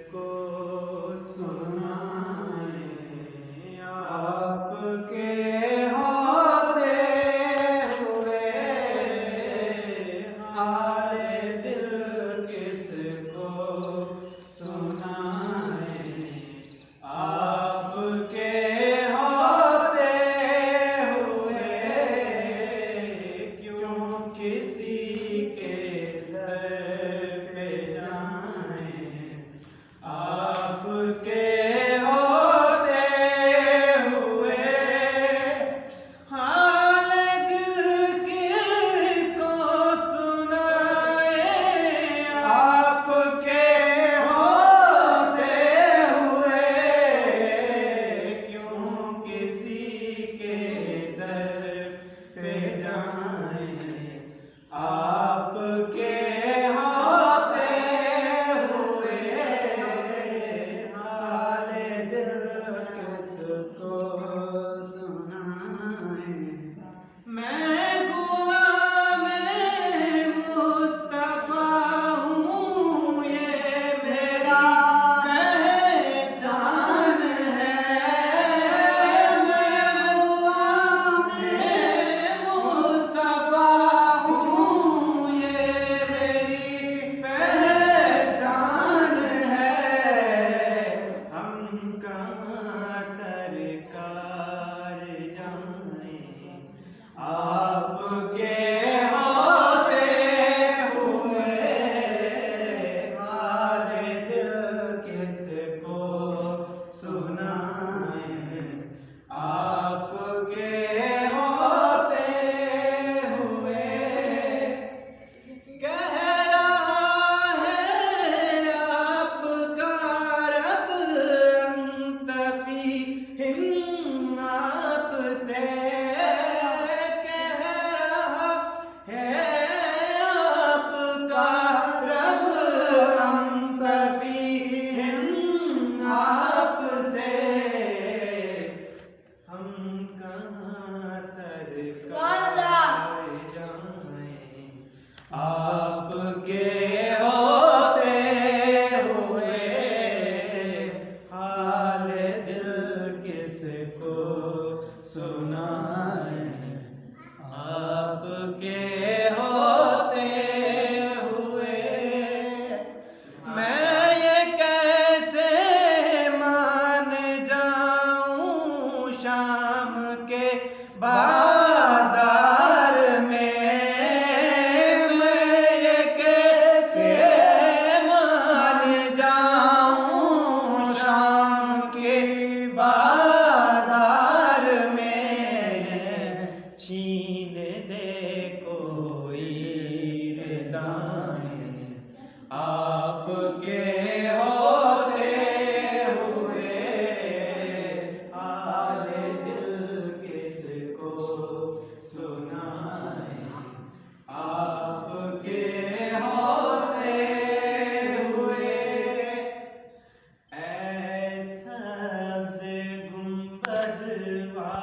किसको सुनाए आपके होते हुए हाले दिल किसको सुनाए आपके होते हुए क्यों किसी के दर पे जाएं आपके होते हुए हाल दिल किसको सुनाए आपके होते हुए क्यों किसी के दर पे जाएं आपके होते हुए हाले दिल किसको सुनाए मैं गुलाम मुस्तफा हूँ ये मेरा पहचान है मैं गुलाम मुस्तफा हूँ ये मेरी पहचान है हम कहाँ सरकार जाएं आपके होते हुए हाले दिल किसको सुनाए आपके होते हुए कह रहा है आपका रब अंतफी हिम आपसे कह रहा है आपका रब अंतफी हिम आपसे हम कहाँ सरकार जाएं आपके होते हुए हाल दिल किसको सुनाए आपके होते हुए मैं ये कैसे मान जाऊं शाम के बाजार में मैं ये कैसे मान जाऊं शाम के बाजार में छीन ले कोई दाएं आपके